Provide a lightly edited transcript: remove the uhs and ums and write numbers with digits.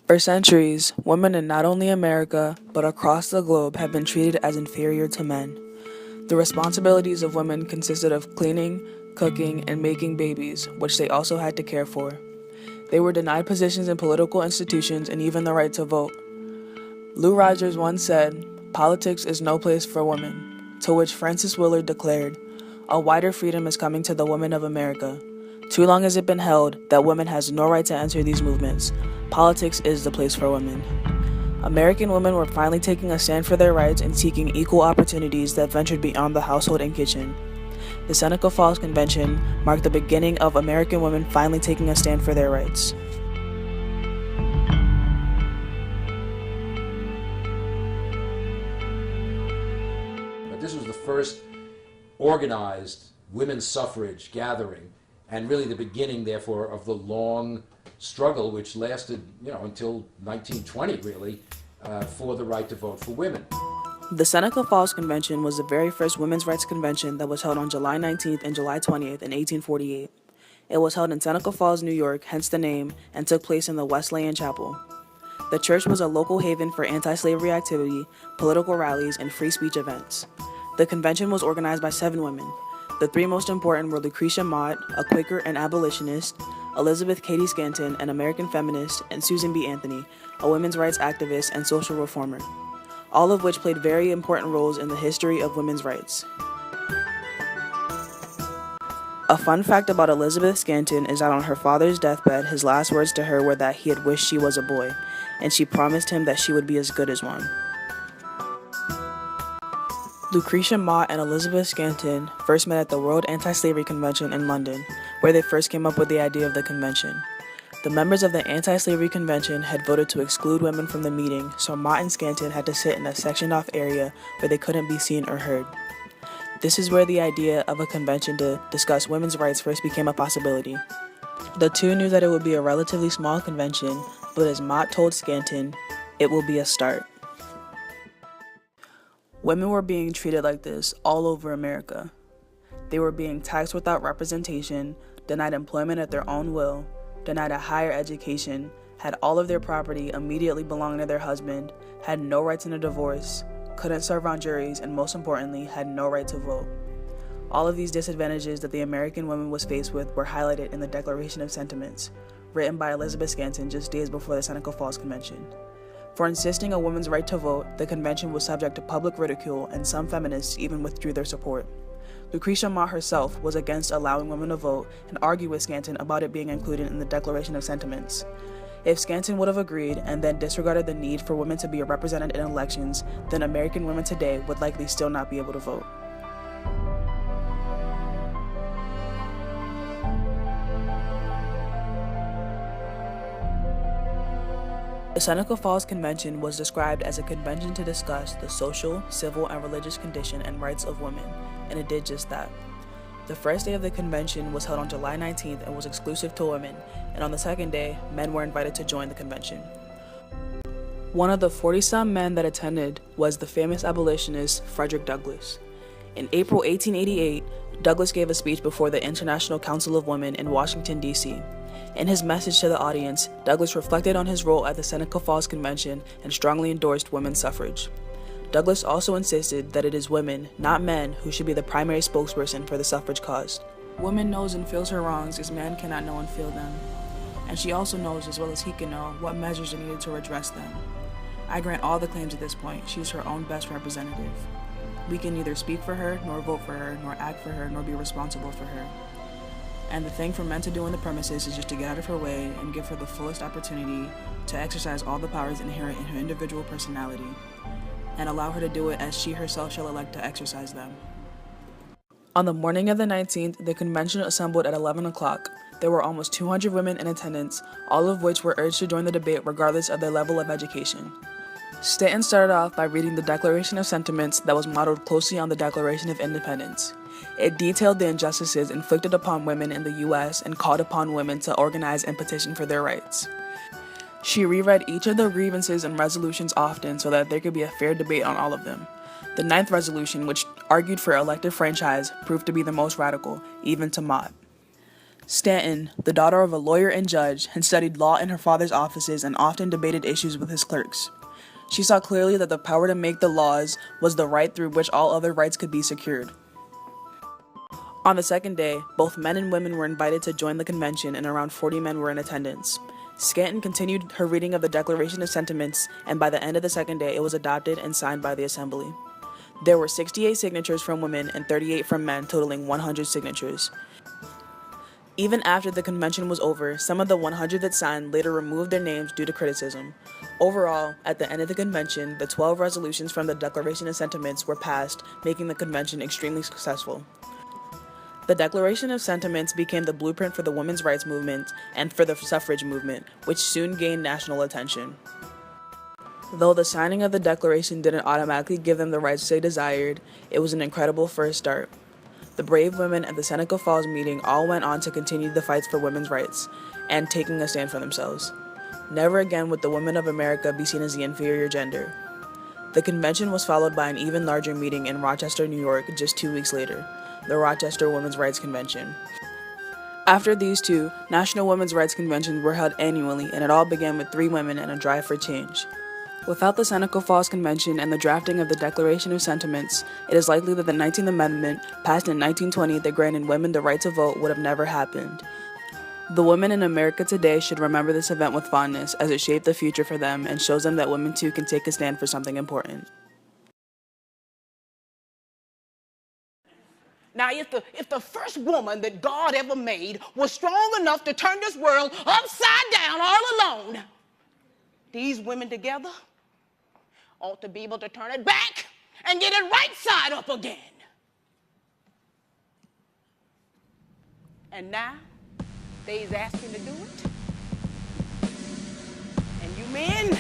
For centuries, women in not only America, but across the globe have been treated as inferior to men. The responsibilities of women consisted of cleaning, cooking, and making babies, which they also had to care for. They were denied positions in political institutions and even the right to vote. Lou Rogers once said, "Politics is no place for women," to which Frances Willard declared, "A wider freedom is coming to the women of America. Too long has it been held that women has no right to enter these movements. Politics is the place for women." American women were finally taking a stand for their rights and seeking equal opportunities that ventured beyond the household and kitchen. The Seneca Falls Convention marked the beginning of American women finally taking a stand for their rights. This was the first organized women's suffrage gathering, and really the beginning, therefore, of the long struggle which lasted, until 1920, really, for the right to vote for women. The Seneca Falls Convention was the very first women's rights convention that was held on July 19th and July 20th in 1848. It was held in Seneca Falls, New York, hence the name, and took place in the Wesleyan Chapel. The church was a local haven for anti-slavery activity, political rallies, and free speech events. The convention was organized by 7 women. The 3 most important were Lucretia Mott, a Quaker and abolitionist, Elizabeth Cady Stanton, an American feminist, and Susan B. Anthony, a women's rights activist and social reformer, all of which played very important roles in the history of women's rights. A fun fact about Elizabeth Stanton is that on her father's deathbed, his last words to her were that he had wished she was a boy, and she promised him that she would be as good as one. Lucretia Mott and Elizabeth Stanton first met at the World Anti-Slavery Convention in London, where they first came up with the idea of the convention. The members of the Anti-Slavery Convention had voted to exclude women from the meeting, so Mott and Stanton had to sit in a sectioned-off area where they couldn't be seen or heard. This is where the idea of a convention to discuss women's rights first became a possibility. The two knew that it would be a relatively small convention, but as Mott told Stanton, "It will be a start." Women were being treated like this all over America. They were being taxed without representation, denied employment at their own will, denied a higher education, had all of their property immediately belonging to their husband, had no rights in a divorce, couldn't serve on juries, and most importantly, had no right to vote. All of these disadvantages that the American woman was faced with were highlighted in the Declaration of Sentiments, written by Elizabeth Stanton just days before the Seneca Falls Convention. For insisting a woman's right to vote, the convention was subject to public ridicule, and some feminists even withdrew their support. Lucretia Mott herself was against allowing women to vote and argued with Stanton about it being included in the Declaration of Sentiments. If Stanton would have agreed and then disregarded the need for women to be represented in elections, then American women today would likely still not be able to vote. The Seneca Falls Convention was described as a convention to discuss the social, civil, and religious condition and rights of women, and it did just that. The first day of the convention was held on July 19th and was exclusive to women, and on the second day, men were invited to join the convention. One of the 40-some men that attended was the famous abolitionist Frederick Douglass. In April 1888, Douglass gave a speech before the International Council of Women in Washington, D.C. In his message to the audience, Douglass reflected on his role at the Seneca Falls Convention and strongly endorsed women's suffrage. Douglass also insisted that it is women, not men, who should be the primary spokesperson for the suffrage cause. Woman knows and feels her wrongs as man cannot know and feel them. And she also knows as well as he can know what measures are needed to redress them. I grant all the claims at this point. She is her own best representative. We can neither speak for her, nor vote for her, nor act for her, nor be responsible for her. And the thing for men to do on the premises is just to get out of her way and give her the fullest opportunity to exercise all the powers inherent in her individual personality, and allow her to do it as she herself shall elect to exercise them. On the morning of the 19th, the convention assembled at 11 o'clock. There were almost 200 women in attendance, all of which were urged to join the debate regardless of their level of education. Stanton started off by reading the Declaration of Sentiments that was modeled closely on the Declaration of Independence. It detailed the injustices inflicted upon women in the U.S. and called upon women to organize and petition for their rights. She reread each of the grievances and resolutions often so that there could be a fair debate on all of them. The 9th resolution, which argued for elective franchise, proved to be the most radical, even to Mott. Stanton, the daughter of a lawyer and judge, had studied law in her father's offices and often debated issues with his clerks. She saw clearly that the power to make the laws was the right through which all other rights could be secured. On the second day, both men and women were invited to join the convention, and around 40 men were in attendance. Stanton continued her reading of the Declaration of Sentiments, and by the end of the second day, it was adopted and signed by the Assembly. There were 68 signatures from women and 38 from men, totaling 100 signatures. Even after the convention was over, some of the 100 that signed later removed their names due to criticism. Overall, at the end of the convention, the 12 resolutions from the Declaration of Sentiments were passed, making the convention extremely successful. The Declaration of Sentiments became the blueprint for the women's rights movement and for the suffrage movement, which soon gained national attention. Though the signing of the Declaration didn't automatically give them the rights they desired, it was an incredible first start. The brave women at the Seneca Falls meeting all went on to continue the fights for women's rights and taking a stand for themselves. Never again would the women of America be seen as the inferior gender. The convention was followed by an even larger meeting in Rochester, New York, just 2 weeks later, the Rochester Women's Rights Convention. After these two, national women's rights conventions were held annually, and it all began with 3 women and a drive for change. Without the Seneca Falls Convention and the drafting of the Declaration of Sentiments, it is likely that the 19th Amendment, passed in 1920 that granted women the right to vote, would have never happened. The women in America today should remember this event with fondness, as it shaped the future for them and shows them that women too can take a stand for something important. Now, if the first woman that God ever made was strong enough to turn this world upside down all alone, these women together ought to be able to turn it back and get it right side up again. And now, they's asking to do it. And you men,